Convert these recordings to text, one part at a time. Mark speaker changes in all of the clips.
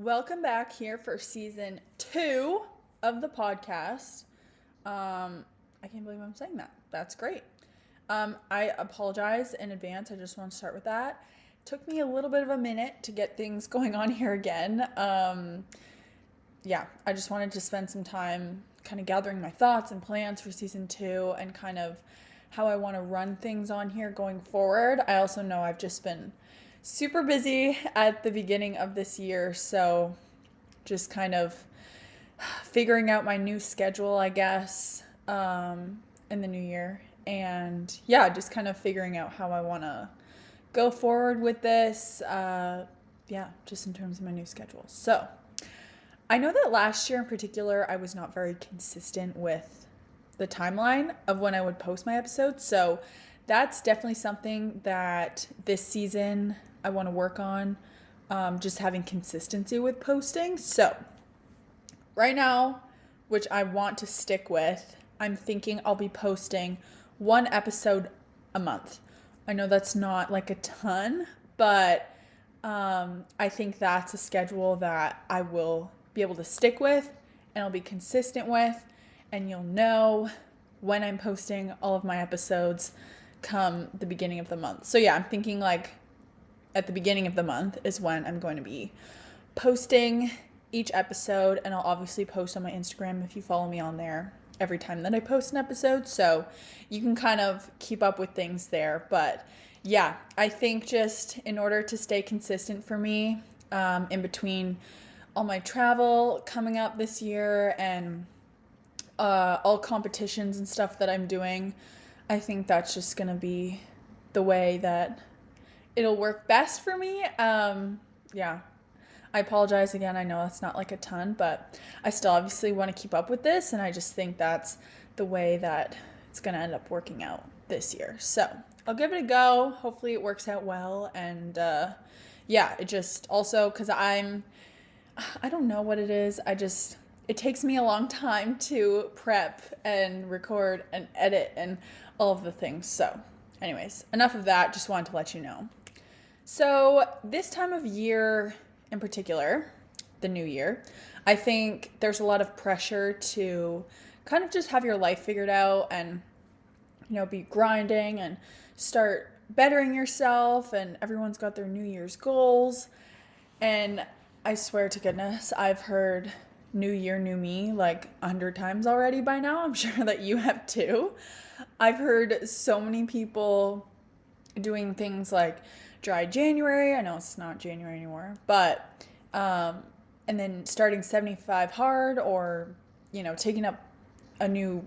Speaker 1: Welcome back here for season 2 of the podcast. I can't believe I'm saying that. That's great. I apologize in advance. I just want to start with that. It took me a little bit of a minute to get things going on here again. I just wanted to spend some time kind of gathering my thoughts and plans for season 2 and kind of how I want to run things on here going forward. I also know I've just been super busy at the beginning of this year, so just kind of figuring out my new schedule, I guess, in the new year. And yeah, just kind of figuring out how I want to go forward with this. Just in terms of my new schedule. So I know that last year in particular, I was not very consistent with the timeline of when I would post my episodes. So that's definitely something that this season I want to work on, just having consistency with posting. So right now, which I want to stick with, I'm thinking I'll be posting one episode a month. I know that's not like a ton, but I think that's a schedule that I will be able to stick with and I'll be consistent with, and you'll know when I'm posting all of my episodes come the beginning of the month. So yeah, I'm thinking like at the beginning of the month is when I'm going to be posting each episode, and I'll obviously post on my Instagram if you follow me on there every time that I post an episode, so you can kind of keep up with things there. But yeah, I think just in order to stay consistent for me, in between all my travel coming up this year and all competitions and stuff that I'm doing, I think that's just gonna be the way that it'll work best for me. Yeah, I apologize again. I know that's not like a ton, but I still obviously want to keep up with this, and I just think that's the way that it's going to end up working out this year. So I'll give it a go. Hopefully, it works out well. And it just also because I don't know what it is. It takes me a long time to prep and record and edit and all of the things. So, anyways, enough of that. Just wanted to let you know. So, this time of year in particular, the new year, I think there's a lot of pressure to kind of just have your life figured out and, be grinding and start bettering yourself. And everyone's got their New Year's goals. And I swear to goodness, I've heard New Year, New Me like 100 times already by now. I'm sure that you have too. I've heard so many people doing things like dry January. I know it's not January anymore, but and then starting 75 hard, or taking up a new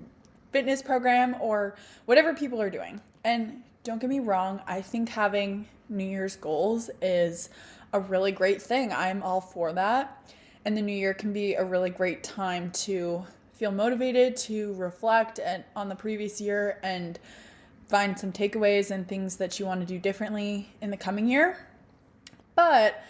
Speaker 1: fitness program or whatever people are doing. And don't get me wrong, I think having New Year's goals is a really great thing. I'm all for that. And the new year can be a really great time to feel motivated, to reflect on the previous year and find some takeaways and things that you want to do differently in the coming year. But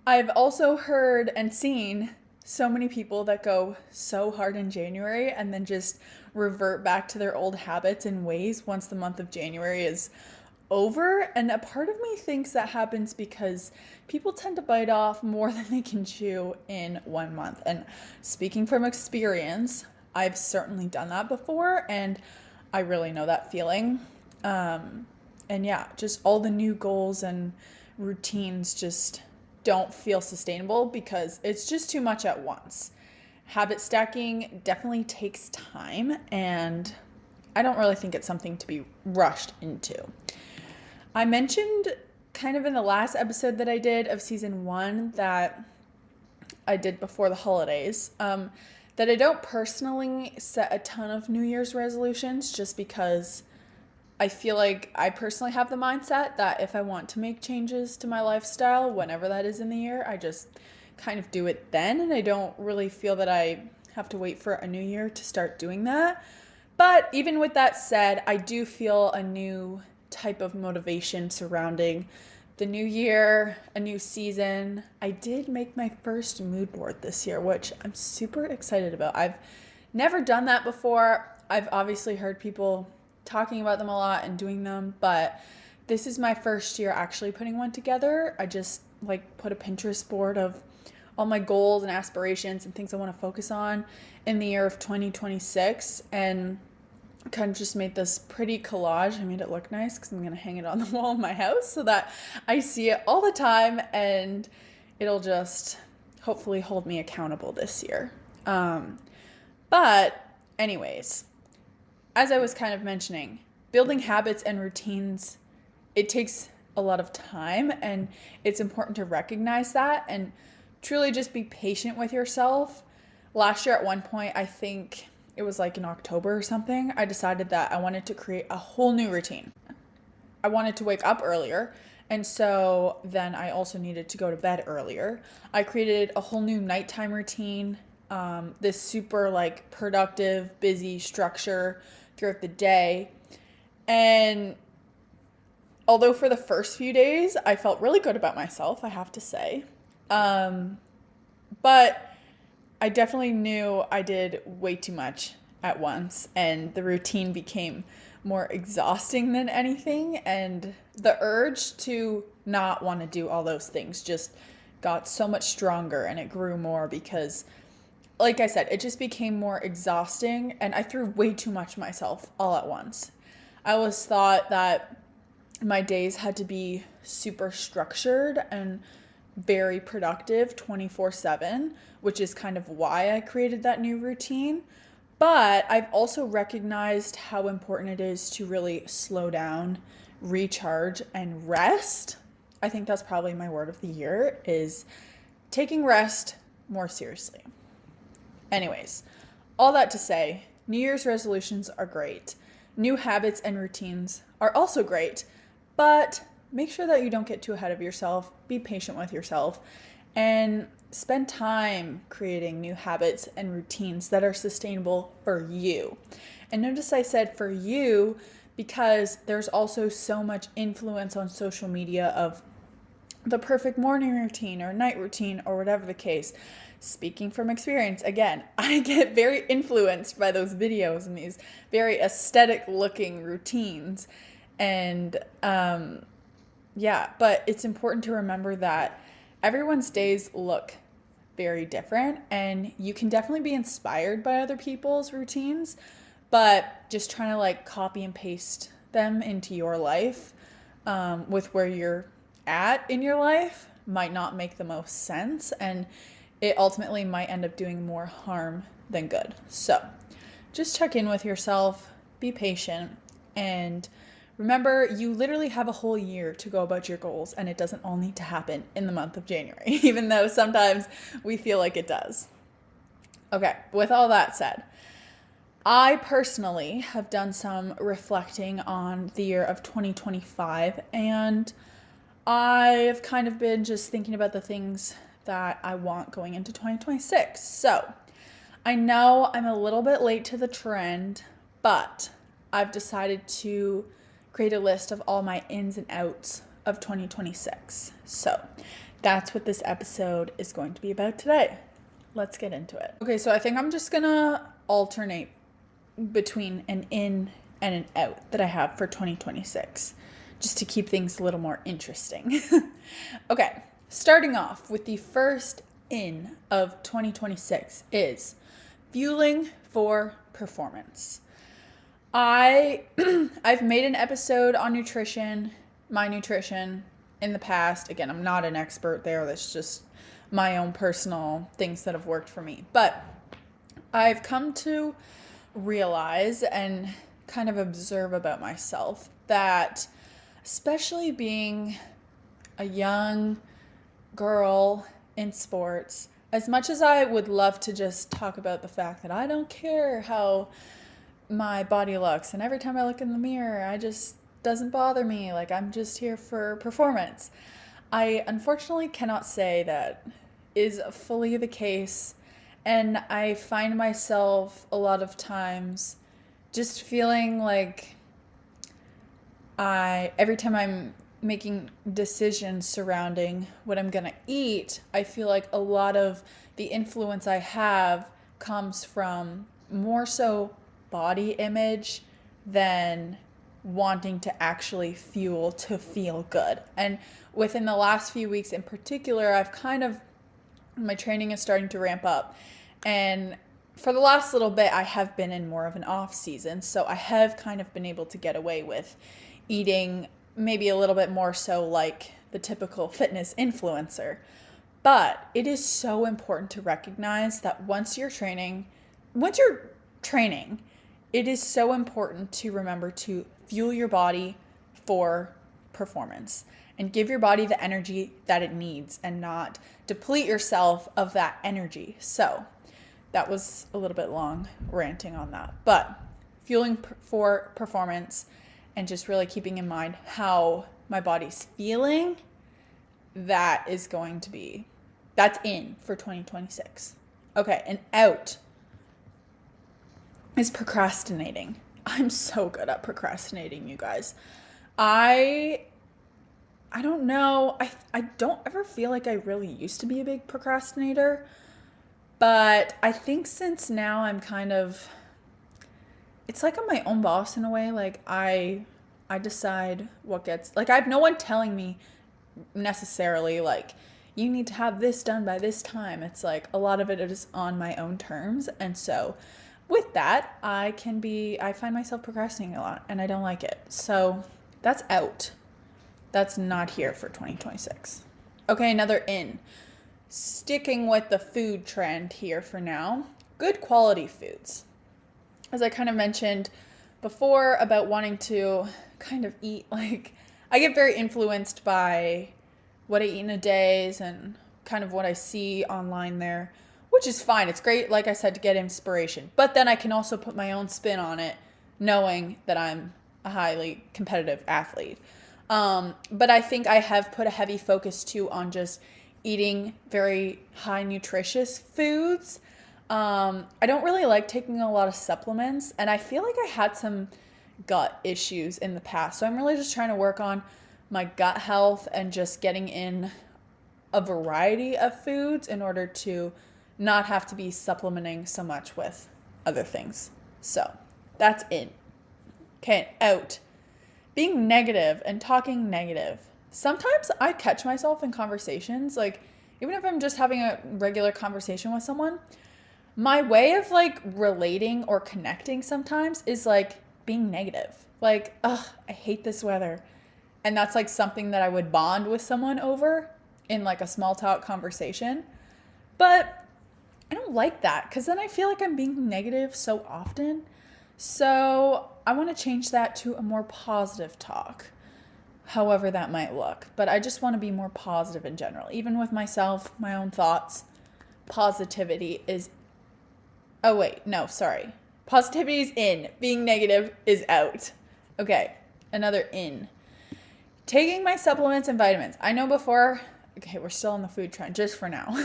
Speaker 1: I've also heard and seen so many people that go so hard in January and then just revert back to their old habits and ways once the month of January is over. And a part of me thinks that happens because people tend to bite off more than they can chew in 1 month. And speaking from experience, I've certainly done that before, and I really know that feeling. And yeah, just all the new goals and routines just don't feel sustainable because it's just too much at once. Habit stacking definitely takes time, and I don't really think it's something to be rushed into. I mentioned kind of in the last episode that I did of season 1 that I did before the holidays, that I don't personally set a ton of New Year's resolutions just because I feel like I personally have the mindset that if I want to make changes to my lifestyle, whenever that is in the year, I just kind of do it then. And I don't really feel that I have to wait for a new year to start doing that. But even with that said, I do feel a new type of motivation surrounding the new year, a new season. I did make my first mood board this year, which I'm super excited about. I've never done that before. I've obviously heard people talking about them a lot and doing them, but this is my first year actually putting one together. I just put a Pinterest board of all my goals and aspirations and things I want to focus on in the year of 2026, and kind of just made this pretty collage. I made it look nice because I'm going to hang it on the wall of my house so that I see it all the time, and it'll just hopefully hold me accountable this year. But anyways, as I was kind of mentioning, building habits and routines, it takes a lot of time, and it's important to recognize that and truly just be patient with yourself. Last year at one point, I think it was like in October or something, I decided that I wanted to create a whole new routine. I wanted to wake up earlier, and so then I also needed to go to bed earlier. I created a whole new nighttime routine, this super like productive, busy structure throughout the day. And although for the first few days I felt really good about myself, I have to say, but I definitely knew I did way too much at once, and the routine became more exhausting than anything. And the urge to not want to do all those things just got so much stronger, and it grew more because, like I said, it just became more exhausting, and I threw way too much myself all at once. I always thought that my days had to be super structured and very productive 24/7, which is kind of why I created that new routine. But I've also recognized how important it is to really slow down, recharge, and rest. I think that's probably my word of the year, is taking rest more seriously. Anyways, all that to say, New Year's resolutions are great. New habits and routines are also great, but make sure that you don't get too ahead of yourself. Be patient with yourself and spend time creating new habits and routines that are sustainable for you. And notice I said for you because there's also so much influence on social media of the perfect morning routine or night routine or whatever the case. Speaking from experience, again, I get very influenced by those videos and these very aesthetic looking routines. And yeah, but it's important to remember that everyone's days look very different, and you can definitely be inspired by other people's routines, but just trying to like copy and paste them into your life, with where you're at in your life might not make the most sense, and it ultimately might end up doing more harm than good. So just check in with yourself, be patient, and remember, you literally have a whole year to go about your goals, and it doesn't all need to happen in the month of January, even though sometimes we feel like it does. Okay, with all that said, I personally have done some reflecting on the year of 2025, and I've kind of been just thinking about the things that I want going into 2026. So I know I'm a little bit late to the trend, but I've decided to create a list of all my ins and outs of 2026. So that's what this episode is going to be about today. Let's get into it. Okay, so I think I'm just gonna alternate between an in and an out that I have for 2026, just to keep things a little more interesting. Okay, starting off with the first in of 2026 is fueling for performance. I've made an episode on nutrition, my nutrition in the past. Again, I'm not an expert there. That's just my own personal things that have worked for me. But I've come to realize and kind of observe about myself that, especially being a young girl in sports, as much as I would love to just talk about the fact that I don't care how my body looks, and every time I look in the mirror, I just doesn't bother me, like I'm just here for performance, I unfortunately cannot say that is fully the case. And I find myself a lot of times just feeling like every time I'm making decisions surrounding what I'm gonna eat, I feel like a lot of the influence I have comes from more so body image than wanting to actually fuel to feel good. And within the last few weeks in particular, I've kind of My training is starting to ramp up. And for the last little bit, I have been in more of an off season. So I have kind of been able to get away with eating maybe a little bit more so like the typical fitness influencer. But it is so important to recognize that once you're training, it is so important to remember to fuel your body for performance and give your body the energy that it needs and not deplete yourself of that energy. So, that was a little bit long ranting on that. But fueling for performance and just really keeping in mind how my body's feeling, that is going to be, that's in for 2026. Okay, and out is procrastinating. I'm so good at procrastinating, you guys. I I don't know. I don't ever feel like I really used to be a big procrastinator, but I think since now I'm kind of, it's like I'm my own boss in a way. Like I decide what gets, like I have no one telling me necessarily like you need to have this done by this time. It's like a lot of it is on my own terms. And so with that, I find myself procrastinating a lot and I don't like it. So that's out. That's not here for 2026. Okay, another in. Sticking with the food trend here for now. Good quality foods. As I kind of mentioned before about wanting to kind of eat, like, I get very influenced by what I eat in a days and kind of what I see online there, which is fine. It's great, like I said, to get inspiration. But then I can also put my own spin on it, knowing that I'm a highly competitive athlete. But I think I have put a heavy focus too on just eating very high nutritious foods. I don't really like taking a lot of supplements, and I feel like I had some gut issues in the past. So I'm really just trying to work on my gut health and just getting in a variety of foods in order to not have to be supplementing so much with other things. So that's in. Okay, out. Being negative and talking negative. Sometimes I catch myself in conversations, like even if I'm just having a regular conversation with someone, my way of like relating or connecting sometimes is like being negative. Like, ugh, I hate this weather. And that's like something that I would bond with someone over in like a small talk conversation. But I don't like that because then I feel like I'm being negative so often. So I want to change that to a more positive talk, however that might look. But I just want to be more positive in general, even with myself, my own thoughts. Positivity is, oh, wait, no, sorry. Positivity is in, being negative is out. Okay, another in. Taking my supplements and vitamins. I know before, okay, we're still on the food trend just for now.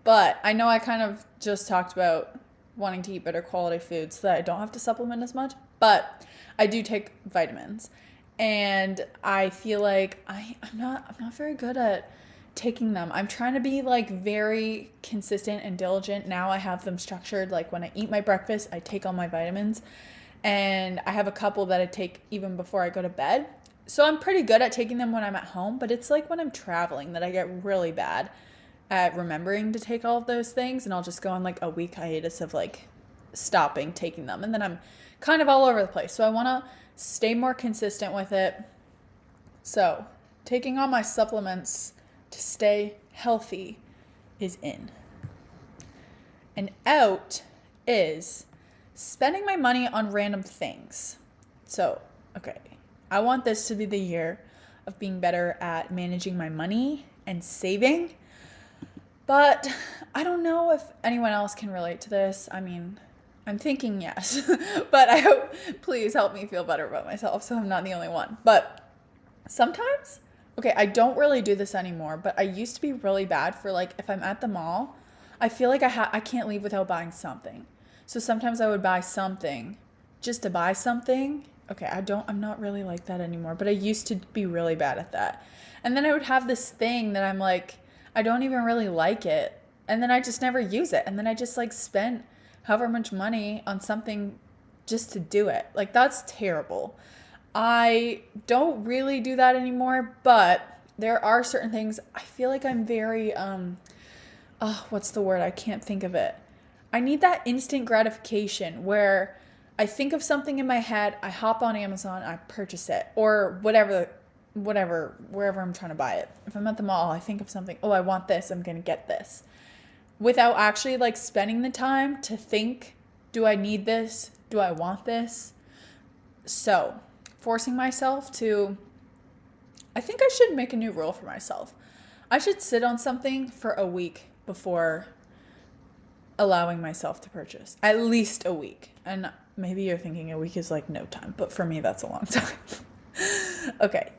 Speaker 1: But I know I kind of just talked about wanting to eat better quality foods so that I don't have to supplement as much. But I do take vitamins. And I feel like I'm not very good at taking them. I'm trying to be like very consistent and diligent. Now I have them structured. Like when I eat my breakfast, I take all my vitamins. And I have a couple that I take even before I go to bed. So I'm pretty good at taking them when I'm at home, but it's like when I'm traveling that I get really bad at remembering to take all of those things, and I'll just go on like a week hiatus of like stopping taking them, and then I'm kind of all over the place. So I want to stay more consistent with it. So taking on my supplements to stay healthy is in. And out is spending my money on random things. So, okay, I want this to be the year of being better at managing my money and saving. But I don't know if anyone else can relate to this. I mean, I'm thinking yes, but I hope, please help me feel better about myself so I'm not the only one. But sometimes, okay, I don't really do this anymore, but I used to be really bad for like if I'm at the mall, I feel like I can't leave without buying something. So sometimes I would buy something just to buy something. Okay, I'm not really like that anymore, but I used to be really bad at that. And then I would have this thing that I'm like, I don't even really like it. And then I just never use it. And then I just like spent however much money on something just to do it. Like that's terrible. I don't really do that anymore, but there are certain things I feel like I'm very oh, what's the word? I can't think of it. I need that instant gratification where I think of something in my head, I hop on Amazon, I purchase it, or whatever, wherever I'm trying to buy it. If I'm at the mall, I think of something, oh, I want this, I'm gonna get this. Without actually like spending the time to think, do I need this? Do I want this? So, forcing myself to, I think I should make a new rule for myself. I should sit on something for a week before allowing myself to purchase. At least a week. And maybe you're thinking a week is like no time, but for me, that's a long time. Okay.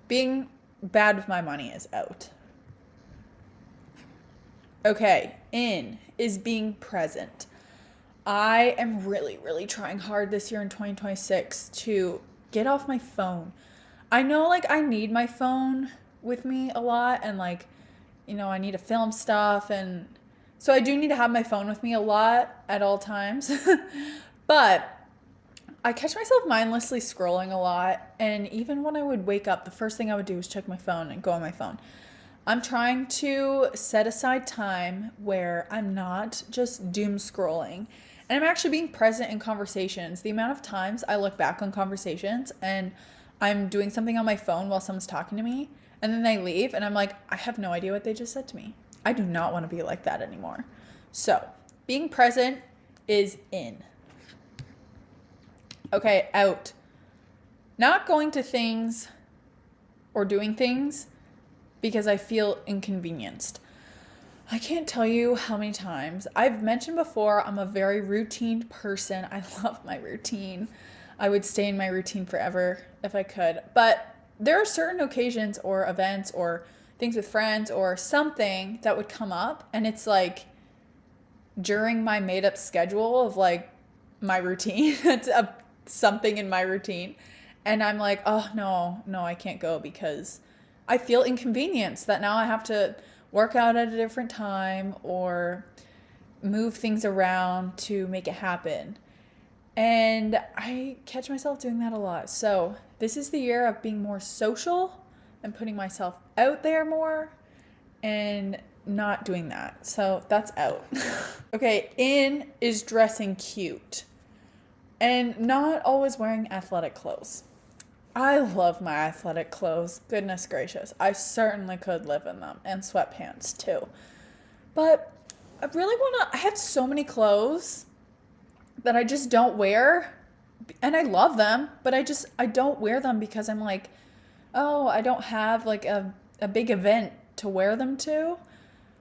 Speaker 1: Being bad with my money is out. Okay. In is being present. I am really, really trying hard this year in 2026 to get off my phone. I know like I need my phone with me a lot and like, I need to film stuff, and so I do need to have my phone with me a lot at all times. But I catch myself mindlessly scrolling a lot, and even when I would wake up, the first thing I would do was check my phone and go on my phone. I'm trying to set aside time where I'm not just doom scrolling and I'm actually being present in conversations. The amount of times I look back on conversations and I'm doing something on my phone while someone's talking to me and then they leave and I'm like, I have no idea what they just said to me. I do not want to be like that anymore. So, being present is in. Okay, out. Not going to things or doing things because I feel inconvenienced. I can't tell you how many times I've mentioned before, I'm a very routine person. I love my routine. I would stay in my routine forever if I could. But there are certain occasions or events or things with friends or something that would come up, and it's like during my made up schedule of like my routine, it's something in my routine. And I'm like, oh, no, I can't go because I feel inconvenienced that now I have to work out at a different time or move things around to make it happen. And I catch myself doing that a lot. So this is the year of being more social and putting myself out there more and not doing that. So that's out. Okay, in is dressing cute and not always wearing athletic clothes. I love my athletic clothes. Goodness gracious. I certainly could live in them and sweatpants too. But I have so many clothes that I just don't wear. And I love them, but I don't wear them because I'm like, oh, I don't have like a big event to wear them to.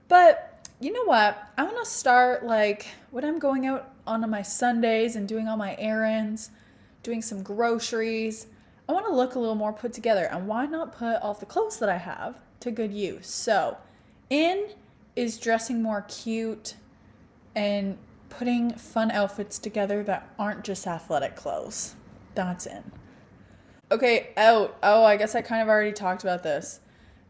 Speaker 1: But you know what? I want to start like when I'm going out on my Sundays and doing all my errands, doing some groceries. I want to look a little more put together. And why not put all the clothes that I have to good use? So, in is dressing more cute and putting fun outfits together that aren't just athletic clothes. That's in. Okay, out. Oh, I guess I kind of already talked about this.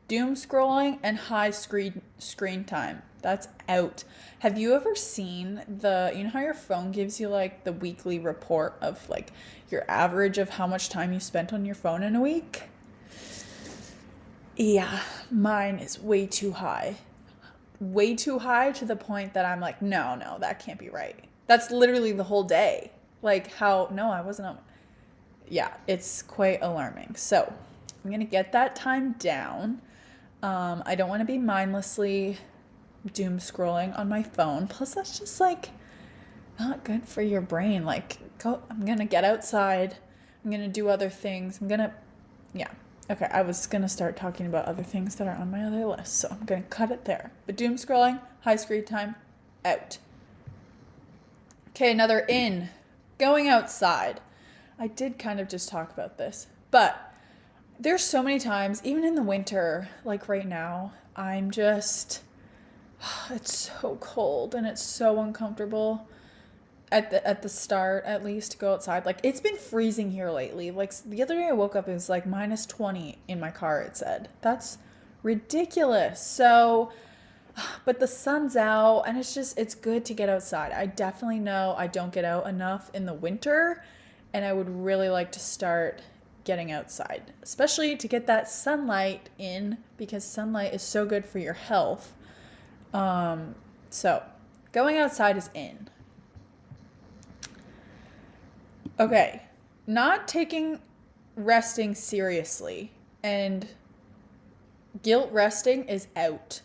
Speaker 1: Doom scrolling and high screen time. That's out. Have you ever seen you know how your phone gives you like the weekly report of like your average of how much time you spent on your phone in a week? Yeah, mine is way too high. Way too high to the point that I'm like, no, that can't be right. That's literally the whole day. Like how, no, I wasn't on. Yeah, it's quite alarming. So I'm going to get that time down. I don't want to be mindlessly doom scrolling on my phone. Plus, that's just like not good for your brain. Like, I'm going to get outside. I'm going to do other things. Yeah. Okay, I was going to start talking about other things that are on my other list. So I'm going to cut it there. But doom scrolling, high screen time, out. Okay, another in. Going outside. I did kind of just talk about this. But there's so many times, even in the winter, like right now, it's so cold and it's so uncomfortable at the start, at least, to go outside. Like, it's been freezing here lately. Like, the other day I woke up, it was like minus 20 in my car, it said. That's ridiculous. So, but the sun's out and it's good to get outside. I definitely know I don't get out enough in the winter, and I would really like to start getting outside, especially to get that sunlight in because sunlight is so good for your health. So going outside is in. Okay, not taking resting seriously and guilt resting is out.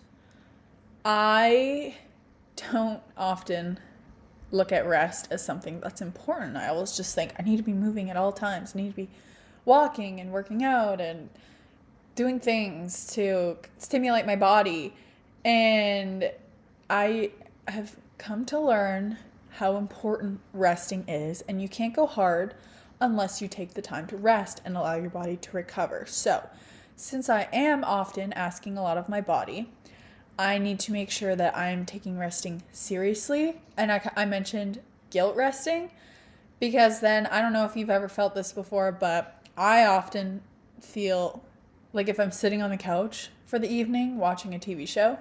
Speaker 1: I don't often look at rest as something that's important. I always just think I need to be moving at all times. I need to be walking and working out and doing things to stimulate my body. And I have come to learn how important resting is, and you can't go hard unless you take the time to rest and allow your body to recover. So, since I am often asking a lot of my body, I need to make sure that I'm taking resting seriously. And I mentioned guilt resting because then I don't know if you've ever felt this before, but I often feel like if I'm sitting on the couch for the evening watching a TV show,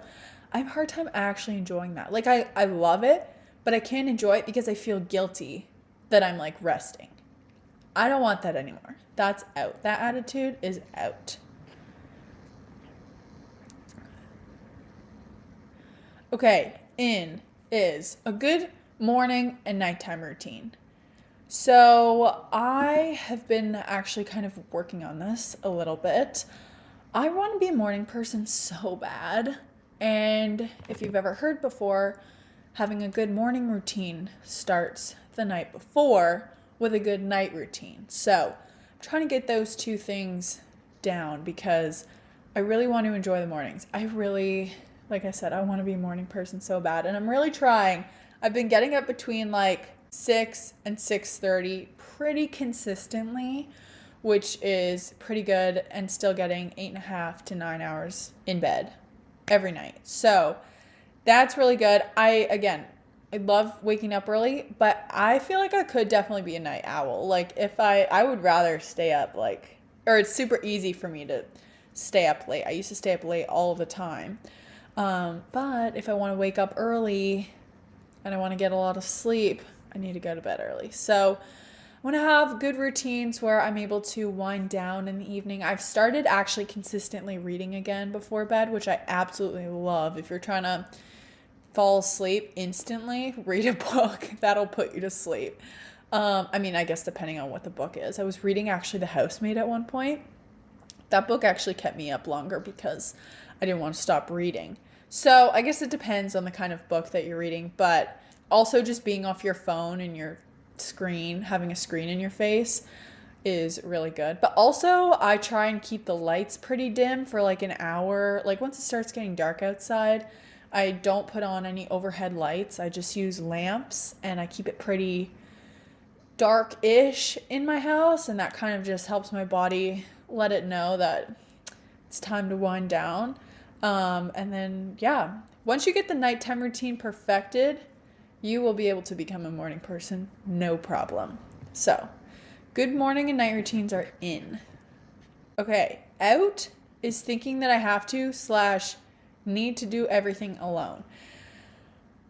Speaker 1: I have a hard time actually enjoying that. Like I love it, but I can't enjoy it because I feel guilty that I'm like resting. I don't want that anymore. That's out. That attitude is out. Okay, in is a good morning and nighttime routine. So I have been actually kind of working on this a little bit. I want to be a morning person so bad. And if you've ever heard before, having a good morning routine starts the night before with a good night routine. So I'm trying to get those two things down because I really want to enjoy the mornings. Like I said, I want to be a morning person so bad, and I'm really trying. I've been getting up between like 6 and 6:30 pretty consistently, which is pretty good, and still getting 8.5 to 9 hours in bed every night. So that's really good. I love waking up early, but I feel like I could definitely be a night owl. Like if I would rather stay up or it's super easy for me to stay up late. I used to stay up late all the time. But if I want to wake up early and I want to get a lot of sleep, I need to go to bed early. So I want to have good routines where I'm able to wind down in the evening. I've started actually consistently reading again before bed, which I absolutely love. If you're trying to fall asleep instantly, read a book. That'll put you to sleep. I guess depending on what the book is. I was reading actually The Housemaid at one point. That book actually kept me up longer because I didn't want to stop reading. So I guess it depends on the kind of book that you're reading, but also just being off your phone and your screen, having a screen in your face is really good. But also I try and keep the lights pretty dim for like an hour. Like once it starts getting dark outside, I don't put on any overhead lights. I just use lamps and I keep it pretty dark-ish in my house, and that kind of just helps my body let it know that it's time to wind down. And then, yeah, once you get the nighttime routine perfected, you will be able to become a morning person, no problem. So, good morning and night routines are in. Okay, out is thinking that I have to / need to do everything alone.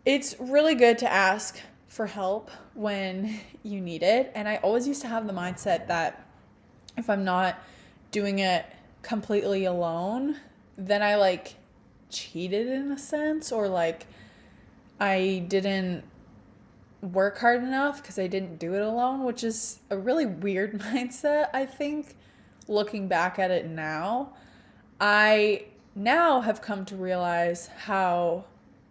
Speaker 1: It's really good to ask for help when you need it. And I always used to have the mindset that if I'm not doing it completely alone, then I like cheated in a sense, or like I didn't work hard enough because I didn't do it alone, which is a really weird mindset, I think, looking back at it now. I now have come to realize how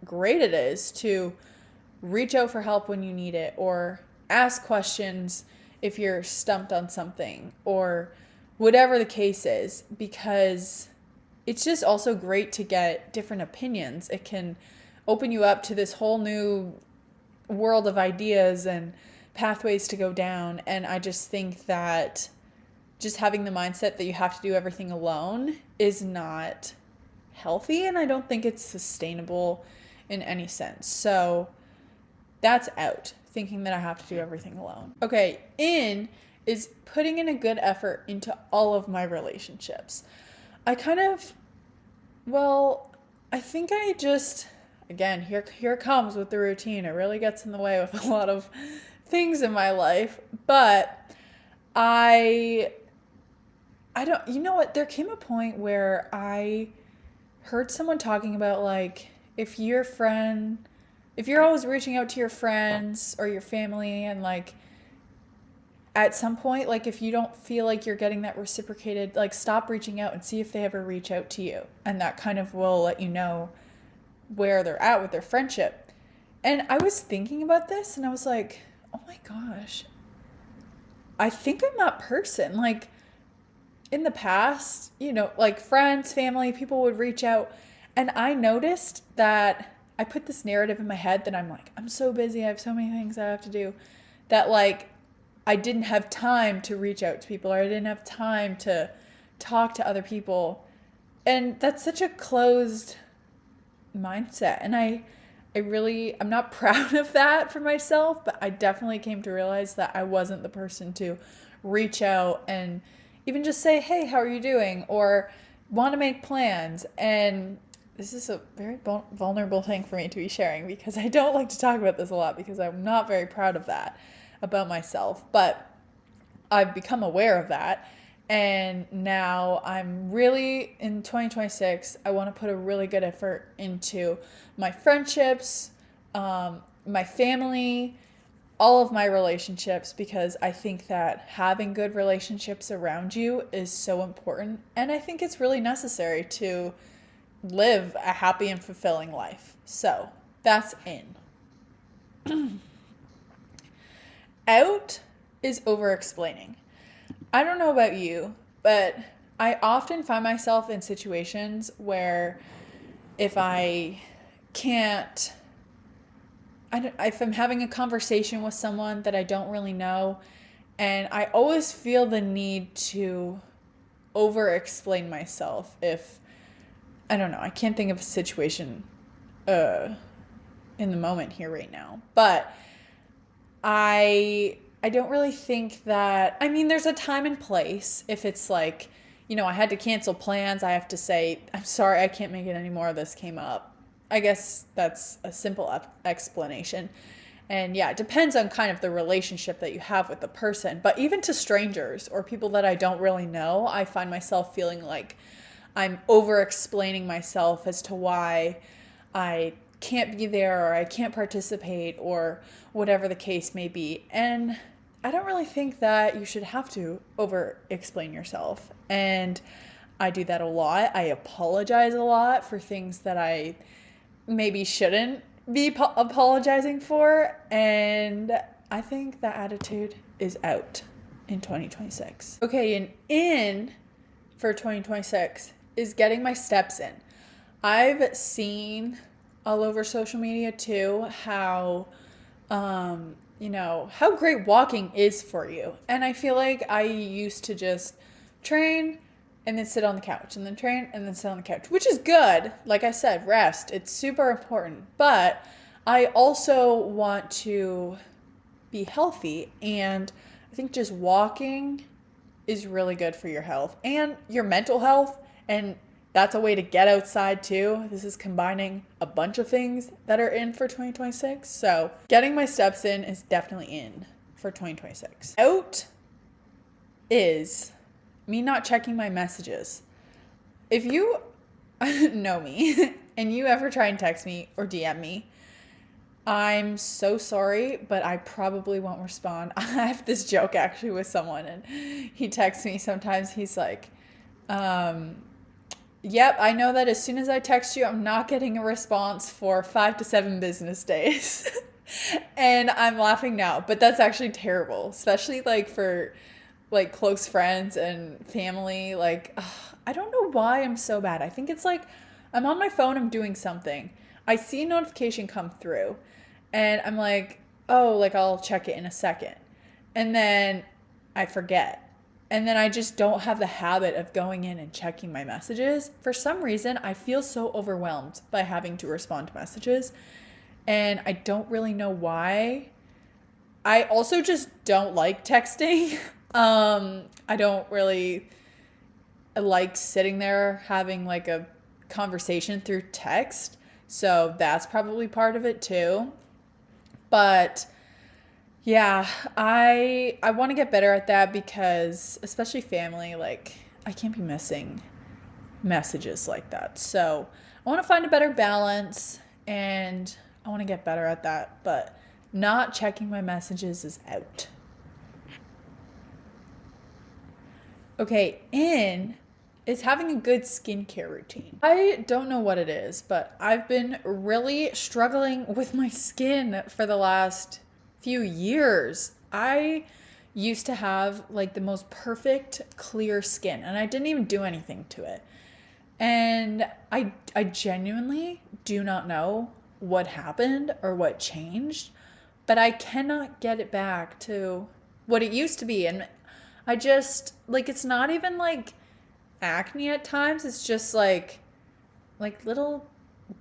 Speaker 1: great it is to reach out for help when you need it, or ask questions if you're stumped on something, or whatever the case is, because it's just also great to get different opinions. It can open you up to this whole new world of ideas and pathways to go down. And I just think that just having the mindset that you have to do everything alone is not healthy, and I don't think it's sustainable in any sense. So that's out, thinking that I have to do everything alone. Okay, in is putting in a good effort into all of my relationships. I kind of, well, I think I just, again, here it comes with the routine. It really gets in the way with a lot of things in my life, but I I don't, you know what? There came a point where I heard someone talking about like if your friend, if you're always reaching out to your friends or your family and like at some point, like if you don't feel like you're getting that reciprocated, like stop reaching out and see if they ever reach out to you. And that kind of will let you know where they're at with their friendship. And I was thinking about this and I was like, oh my gosh, I think I'm that person. Like in the past, like friends, family, people would reach out. And I noticed that I put this narrative in my head that I'm like, I'm so busy. I have so many things I have to do that like I didn't have time to reach out to people or I didn't have time to talk to other people. And that's such a closed mindset. And I'm not proud of that for myself, but I definitely came to realize that I wasn't the person to reach out and even just say, hey, how are you doing? Or want to make plans. And this is a very vulnerable thing for me to be sharing because I don't like to talk about this a lot because I'm not very proud of that about myself. But I've become aware of that. And now I'm really in 2026, I want to put a really good effort into my friendships, my family, all of my relationships, because I think that having good relationships around you is so important. And I think it's really necessary to live a happy and fulfilling life. So that's in. Out is over explaining. I don't know about you, but I often find myself in situations where if I can't, if I'm having a conversation with someone that I don't really know, and I always feel the need to over explain myself if, I don't know, I can't think of a situation uh, in the moment here right now, but I don't really think that, I mean, there's a time and place. If it's like, I had to cancel plans, I have to say, I'm sorry, I can't make it anymore. This came up. I guess that's a simple explanation. And yeah, it depends on kind of the relationship that you have with the person. But even to strangers or people that I don't really know, I find myself feeling like I'm over explaining myself as to why I can't be there or I can't participate or whatever the case may be. And I don't really think that you should have to over explain yourself. And I do that a lot. I apologize a lot for things that I maybe shouldn't be apologizing for. And I think that attitude is out in 2026. Okay, and in for 2026 is getting my steps in. I've seen all over social media too how great walking is for you. And I feel like I used to just train and then sit on the couch and then train and then sit on the couch, which is good. Like I said, rest, it's super important. But I also want to be healthy. And I think just walking is really good for your health and your mental health. And that's a way to get outside too. This is combining a bunch of things that are in for 2026. So getting my steps in is definitely in for 2026. Out is me not checking my messages. If you know me and you ever try and text me or DM me, I'm so sorry, but I probably won't respond. I have this joke actually with someone, and he texts me sometimes. He's like, yep, I know that as soon as I text you, I'm not getting a response for 5 to 7 business days. And I'm laughing now, but that's actually terrible, especially like for like close friends and family. Like, ugh, I don't know why I'm so bad. I think it's like I'm on my phone, I'm doing something. I see a notification come through and I'm like, oh, like I'll check it in a second. And then I forget. And then I just don't have the habit of going in and checking my messages. For some reason, I feel so overwhelmed by having to respond to messages. And I don't really know why. I also just don't like texting. I don't really like sitting there having like a conversation through text. So that's probably part of it too. But yeah, I want to get better at that because especially family, like I can't be missing messages like that. So I want to find a better balance, and I want to get better at that, but not checking my messages is out. Okay, in is having a good skincare routine. I don't know what it is, but I've been really struggling with my skin for the last few years. I used to have like the most perfect clear skin, and I didn't even do anything to it. And I genuinely do not know what happened or what changed, but I cannot get it back to what it used to be. And I just like, it's not even like acne at times. It's just like little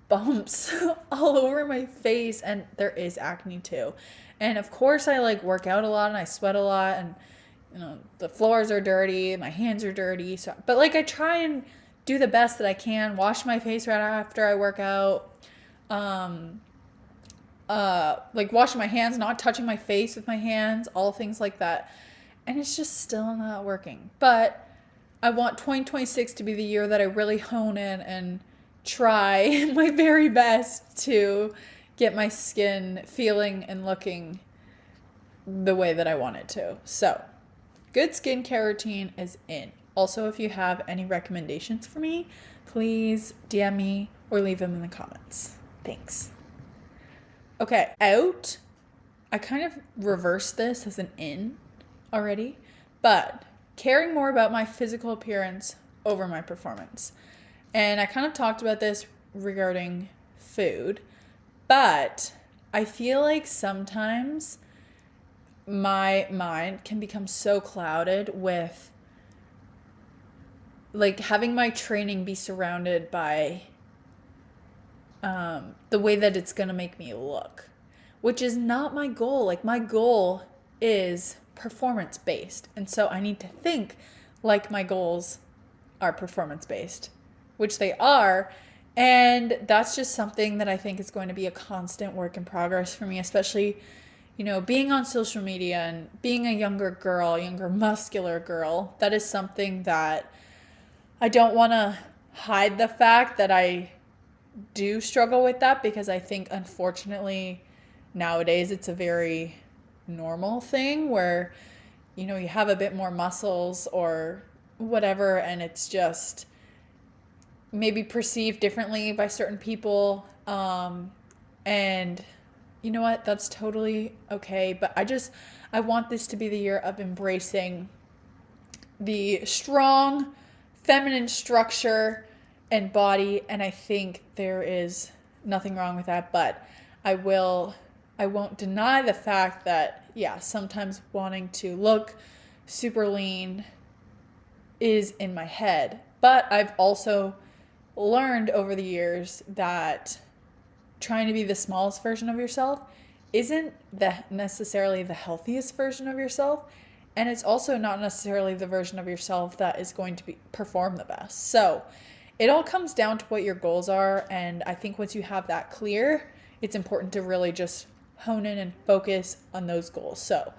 Speaker 1: bumps all over my face, and there is acne too. And of course I like work out a lot and I sweat a lot, and the floors are dirty, my hands are dirty. So but like I try and do the best that I can, wash my face right after I work out. Um like washing my hands, not touching my face with my hands, all things like that. And it's just still not working. But I want 2026 to be the year that I really hone in and try my very best to get my skin feeling and looking the way that I want it to. So, good skincare routine is in. Also, if you have any recommendations for me, please DM me or leave them in the comments. Thanks. Okay, out. I kind of reversed this as an in already, but caring more about my physical appearance over my performance. And I kind of talked about this regarding food, but I feel like sometimes my mind can become so clouded with like having my training be surrounded by the way that it's going to make me look, which is not my goal. Like, my goal is performance based. And so I need to think like my goals are performance based, which they are. And that's just something that I think is going to be a constant work in progress for me, especially, being on social media and being a younger muscular girl. That is something that I don't want to hide the fact that I do struggle with that, because I think unfortunately nowadays it's a very normal thing where you have a bit more muscles or whatever, and it's just maybe perceived differently by certain people, and you know what, that's totally okay. But I want this to be the year of embracing the strong feminine structure and body, and I think there is nothing wrong with that. But I won't deny the fact that sometimes wanting to look super lean is in my head. But I've also learned over the years that trying to be the smallest version of yourself isn't necessarily the healthiest version of yourself, and it's also not necessarily the version of yourself that is going to perform the best. So it all comes down to what your goals are, and I think once you have that clear, it's important to really just hone in and focus on those goals. So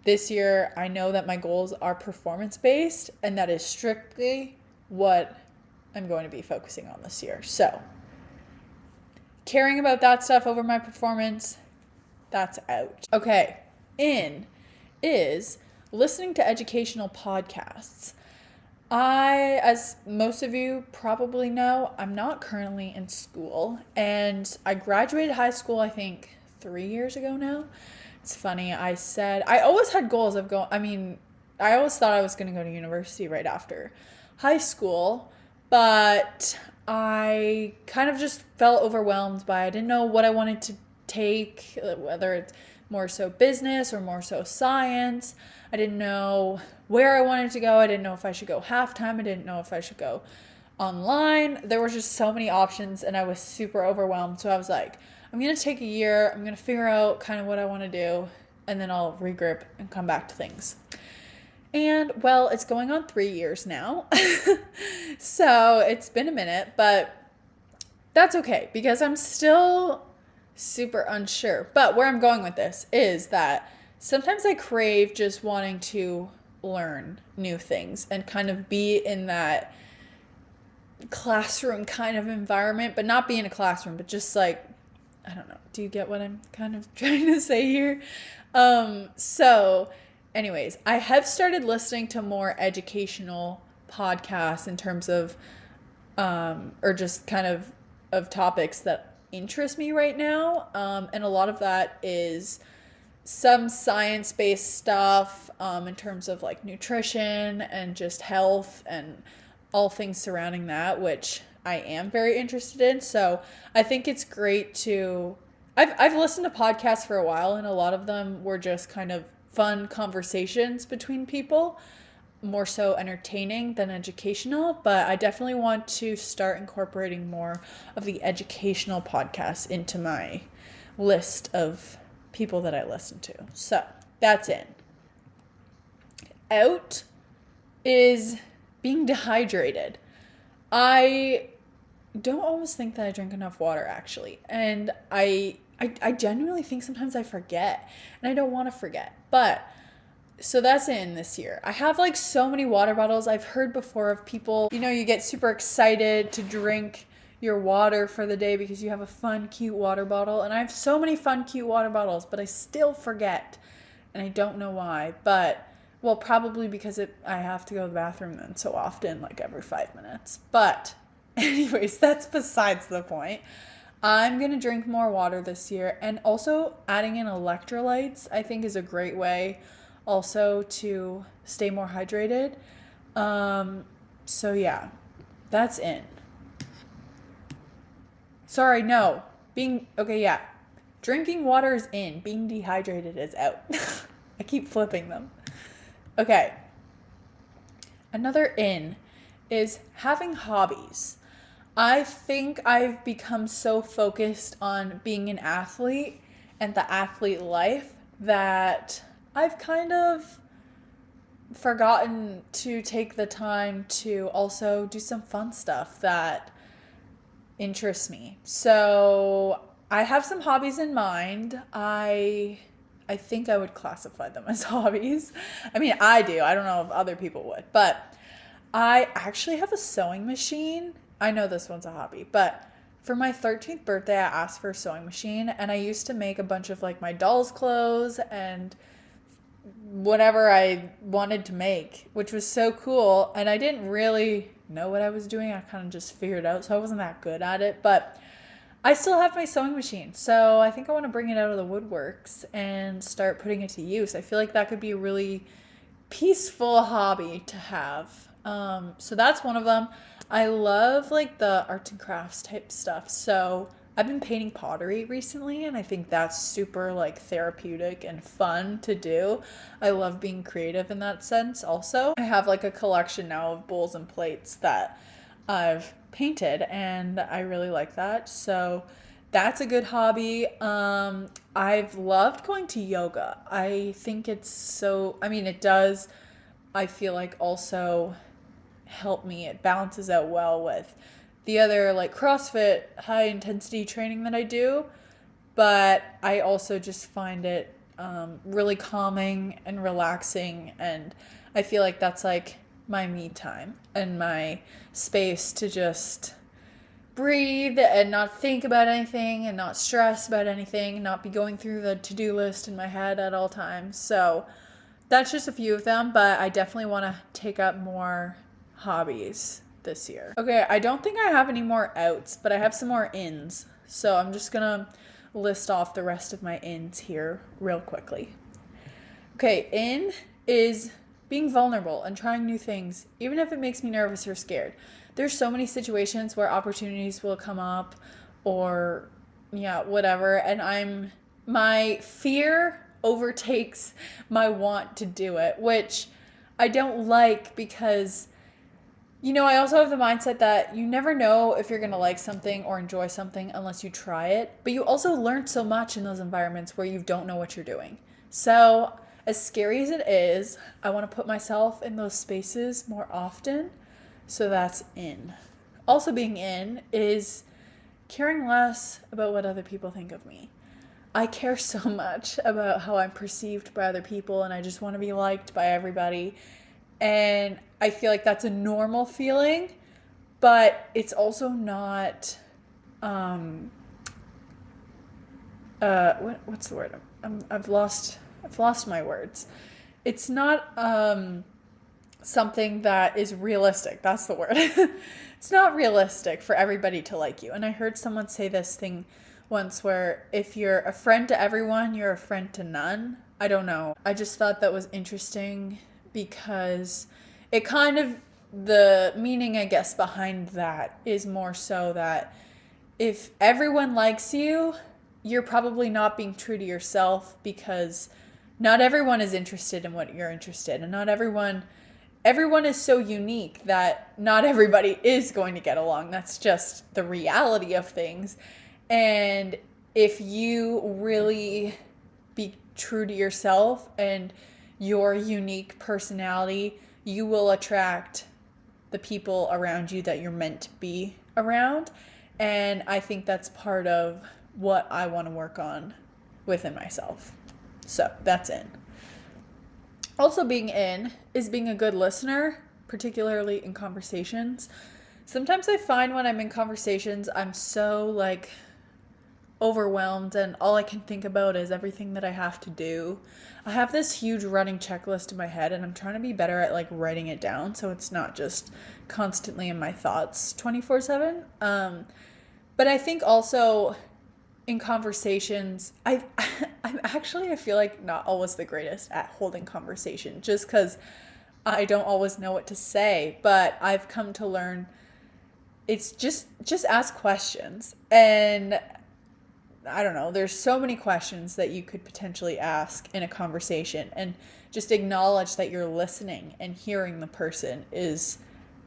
Speaker 1: this year, I know that my goals are performance based, and that is strictly what I'm going to be focusing on this year. So caring about that stuff over my performance, that's out. Okay, in is listening to educational podcasts. As most of you probably know, I'm not currently in school, and I graduated high school, I think 3 years ago now. It's funny, I always had goals of I always thought I was going to go to university right after high school, but I kind of just felt overwhelmed I didn't know what I wanted to take, whether it's more so business or more so science. I didn't know where I wanted to go. I didn't know if I should go half-time. I didn't know if I should go online. There were just so many options, and I was super overwhelmed. So I was like, I'm going to take a year. I'm going to figure out kind of what I want to do, and then I'll regroup and come back to things. And, well, it's going on 3 years now. So it's been a minute, but that's okay because I'm still super unsure. But where I'm going with this is that sometimes I crave just wanting to learn new things and kind of be in that classroom kind of environment, but not be in a classroom, but just like, I don't know. Do you get what I'm kind of trying to say here? So anyways, I have started listening to more educational podcasts in terms of, or just kind of topics that interest me right now. And a lot of that is some science-based stuff, in terms of like nutrition and just health and all things surrounding that, which I am very interested in. So I think it's great to. I've listened to podcasts for a while, and a lot of them were just kind of fun conversations between people, more so entertaining than educational. But I definitely want to start incorporating more of the educational podcasts into my list of people that I listen to. So that's in. Out is being dehydrated. I don't always think that I drink enough water, actually. And I genuinely think sometimes I forget, and I don't want to forget. But so that's in this year. I have like so many water bottles. I've heard before of people, you get super excited to drink your water for the day because you have a fun, cute water bottle. And I have so many fun, cute water bottles, but I still forget. And I don't know why. But, well, probably because I have to go to the bathroom then so often, like every 5 minutes. But anyways, that's besides the point. I'm going to drink more water this year, and also adding in electrolytes, I think, is a great way also to stay more hydrated. So yeah, that's in. Sorry, no. Okay, yeah. Drinking water is in. Being dehydrated is out. I keep flipping them. Okay. Another in is having hobbies. I think I've become so focused on being an athlete and the athlete life that I've kind of forgotten to take the time to also do some fun stuff that interests me. So I have some hobbies in mind. I think I would classify them as hobbies. I mean, I do. I don't know if other people would, but I actually have a sewing machine. I know this one's a hobby, but for my 13th birthday, I asked for a sewing machine, and I used to make a bunch of like my doll's clothes and whatever I wanted to make, which was so cool. And I didn't really know what I was doing. I kind of just figured it out, so I wasn't that good at it, but I still have my sewing machine. So I think I want to bring it out of the woodworks and start putting it to use. I feel like that could be a really peaceful hobby to have. So that's one of them. I love like the arts and crafts type stuff. So I've been painting pottery recently, and I think that's super like therapeutic and fun to do. I love being creative in that sense also. I have like a collection now of bowls and plates that I've painted, and I really like that. So that's a good hobby. I've loved going to yoga. I think it's so, I mean, it does, I feel like also help me. It balances out well with the other like CrossFit high intensity training that I do, but I also just find it really calming and relaxing, and I feel like that's like my me time and my space to just breathe and not think about anything and not stress about anything and not be going through the to-do list in my head at all times. So that's just a few of them, but I definitely want to take up more hobbies this year. Okay, I don't think I have any more outs, but I have some more ins. So I'm just gonna list off the rest of my ins here real quickly. Okay, in is being vulnerable and trying new things, even if it makes me nervous or scared. There's so many situations where opportunities will come up or yeah, whatever, and my fear overtakes my want to do it, which I don't like because I also have the mindset that you never know if you're going to like something or enjoy something unless you try it. But you also learn so much in those environments where you don't know what you're doing. So, as scary as it is, I want to put myself in those spaces more often. So, that's in. Also, being in is caring less about what other people think of me. I care so much about how I'm perceived by other people, and I just want to be liked by everybody. And I feel like that's a normal feeling, but it's also not um what's the word? I've lost my words. It's not something that is realistic. That's the word. It's not realistic for everybody to like you. And I heard someone say this thing once where if you're a friend to everyone, you're a friend to none. I don't know. I just thought that was interesting because it kind of, the meaning, I guess, behind that is more so that if everyone likes you, you're probably not being true to yourself, because not everyone is interested in what you're interested in, and not everyone is so unique that not everybody is going to get along. That's just the reality of things. And if you really be true to yourself and your unique personality, you will attract the people around you that you're meant to be around. And I think that's part of what I want to work on within myself. So that's in. Also, being in is being a good listener, particularly in conversations. Sometimes I find when I'm in conversations, I'm so like overwhelmed, and all I can think about is everything that I have to do. I have this huge running checklist in my head, and I'm trying to be better at like writing it down so it's not just constantly in my thoughts 24/7. But I think also in conversations, I feel like not always the greatest at holding conversation, just because I don't always know what to say. But I've come to learn it's just ask questions. And I don't know, there's so many questions that you could potentially ask in a conversation, and just acknowledge that you're listening and hearing the person is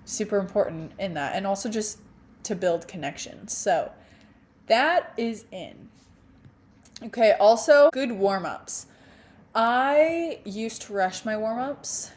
Speaker 1: super important in that, and also just to build connections. So that is in. Okay, also good warm-ups. I used to rush my warm-ups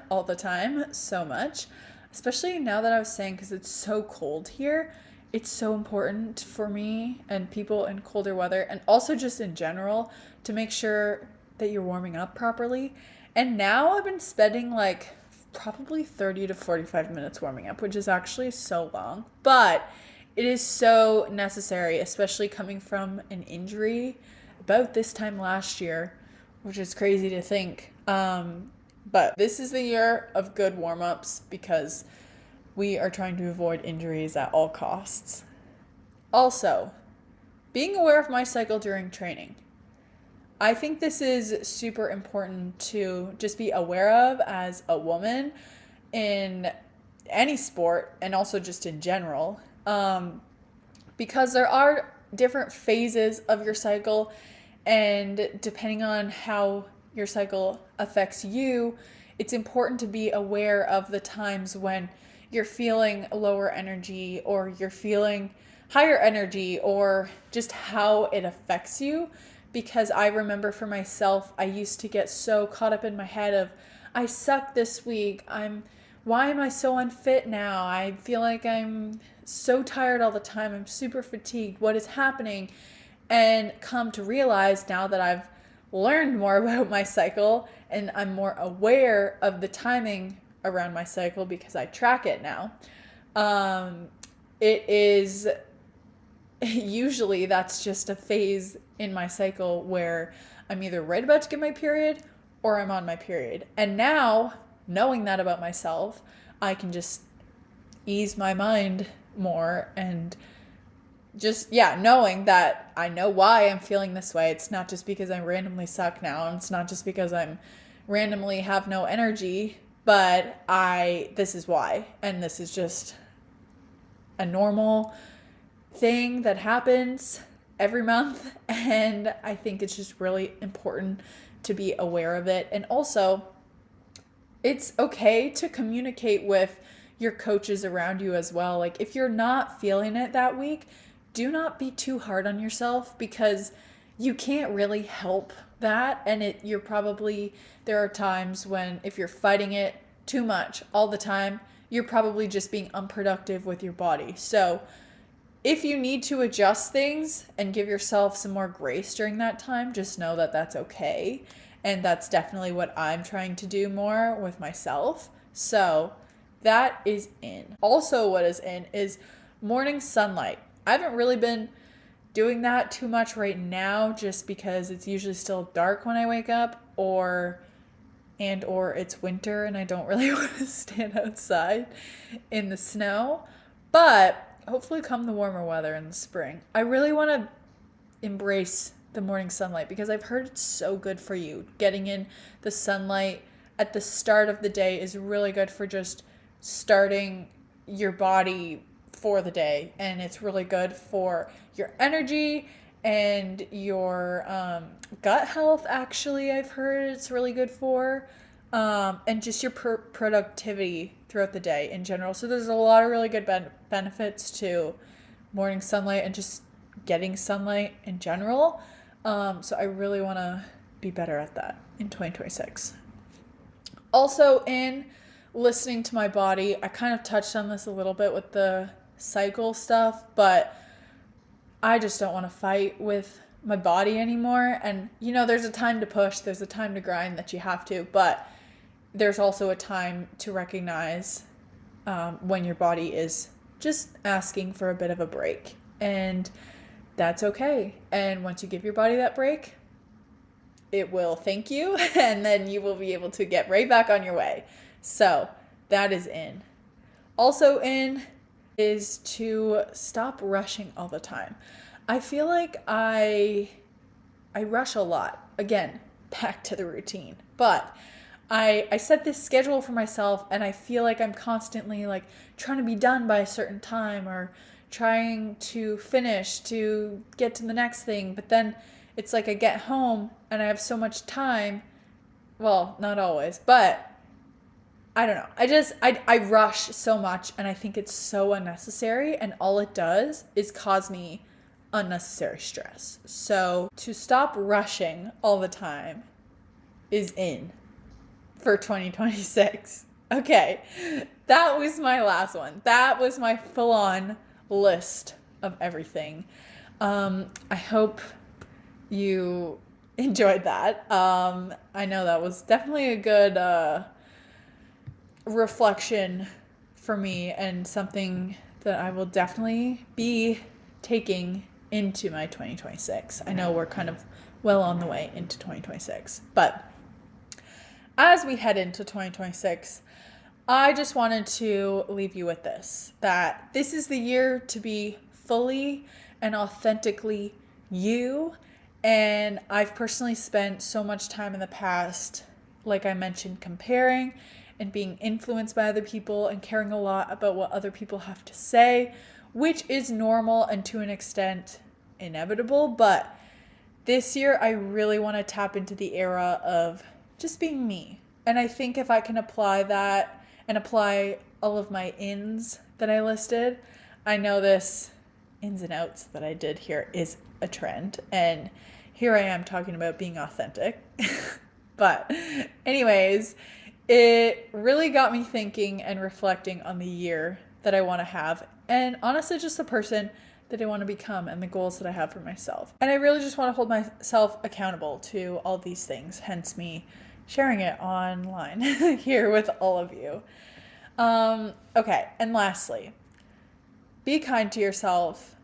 Speaker 1: all the time, so much, especially now that I was saying, because it's so cold here. It's so important for me and people in colder weather, and also just in general, to make sure that you're warming up properly. And now I've been spending like probably 30 to 45 minutes warming up, which is actually so long, but it is so necessary, especially coming from an injury about this time last year, which is crazy to think. But this is the year of good warm ups, because we are trying to avoid injuries at all costs. Also, being aware of my cycle during training. I think this is super important to just be aware of as a woman in any sport, and also just in general, because there are different phases of your cycle, and depending on how your cycle affects you, it's important to be aware of the times when you're feeling lower energy, or you're feeling higher energy, or just how it affects you. Because I remember for myself, I used to get so caught up in my head of, I suck this week. Why am I so unfit now? I feel like I'm so tired all the time. I'm super fatigued. What is happening? And come to realize now that I've learned more about my cycle, and I'm more aware of the timing around my cycle because I track it now. It is usually, that's just a phase in my cycle where I'm either right about to get my period or I'm on my period. And now, knowing that about myself, I can just ease my mind more, and just, yeah, knowing that I know why I'm feeling this way. It's not just because I randomly suck now, and it's not just because I'm randomly have no energy, but this is why. And this is just a normal thing that happens every month, and I think it's just really important to be aware of it. And also, it's okay to communicate with your coaches around you as well. Like, if you're not feeling it that week, do not be too hard on yourself, because you can't really help that. And there are times when, if you're fighting it too much all the time, you're probably just being unproductive with your body. So If you need to adjust things and give yourself some more grace during that time, just know that that's okay. And that's definitely what I'm trying to do more with myself. So that is in. Also, what is in is morning sunlight. I haven't really been doing that too much right now just because it's usually still dark when I wake up, or it's winter and I don't really want to stand outside in the snow. But hopefully come the warmer weather in the spring, I really want to embrace the morning sunlight because I've heard it's so good for you. Getting in the sunlight at the start of the day is really good for just starting your body for the day, and it's really good for your energy and your gut health. Actually, I've heard it's really good for, and just your productivity throughout the day in general. So there's a lot of really good benefits to morning sunlight and just getting sunlight in general. So I really want to be better at that in 2026. Also, in listening to my body, I kind of touched on this a little bit with the cycle stuff, but I just don't want to fight with my body anymore. And, there's a time to push, there's a time to grind that you have to, but there's also a time to recognize when your body is just asking for a bit of a break. And that's okay. And once you give your body that break, it will thank you, and then you will be able to get right back on your way. So that is in. Also in is to stop rushing all the time. I feel like I rush a lot. Again, back to the routine. But I set this schedule for myself, and I feel like I'm constantly like trying to be done by a certain time, or trying to finish to get to the next thing. But then it's like I get home and I have so much time. Well, not always, but I don't know. I rush so much, and I think it's so unnecessary, and all it does is cause me unnecessary stress. So to stop rushing all the time is in for 2026. Okay, that was my last one. That was my full-on list of everything. I hope you enjoyed that. I know that was definitely a good reflection for me, and something that I will definitely be taking into my 2026. I know we're kind of well on the way into 2026, but as we head into 2026, I just wanted to leave you with this, that this is the year to be fully and authentically you. And I've personally spent so much time in the past, like I mentioned, comparing and being influenced by other people and caring a lot about what other people have to say, which is normal and to an extent inevitable. But this year, I really want to tap into the era of just being me. And I think if I can apply that and apply all of my ins that I listed, I know this ins and outs that I did here is a trend. And here I am talking about being authentic. But anyways, it really got me thinking and reflecting on the year that I want to have, and honestly just the person that I want to become and the goals that I have for myself. And I really just want to hold myself accountable to all these things, hence me sharing it online here with all of you. Okay, and lastly, be kind to yourself.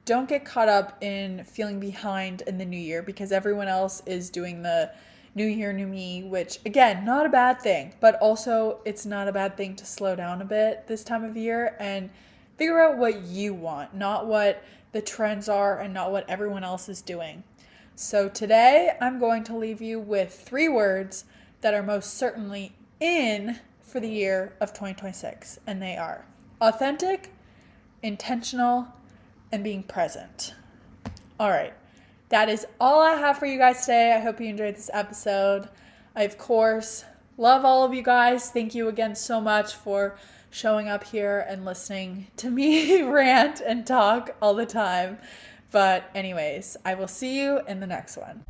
Speaker 1: Don't get caught up in feeling behind in the new year because everyone else is doing the new year, new me, which again, not a bad thing, but also it's not a bad thing to slow down a bit this time of year and figure out what you want, not what the trends are and not what everyone else is doing. So today I'm going to leave you with 3 words that are most certainly in for the year of 2026, and they are authentic, intentional, and being present. All right. That is all I have for you guys today. I hope you enjoyed this episode. I, of course, love all of you guys. Thank you again so much for showing up here and listening to me rant and talk all the time. But anyways, I will see you in the next one.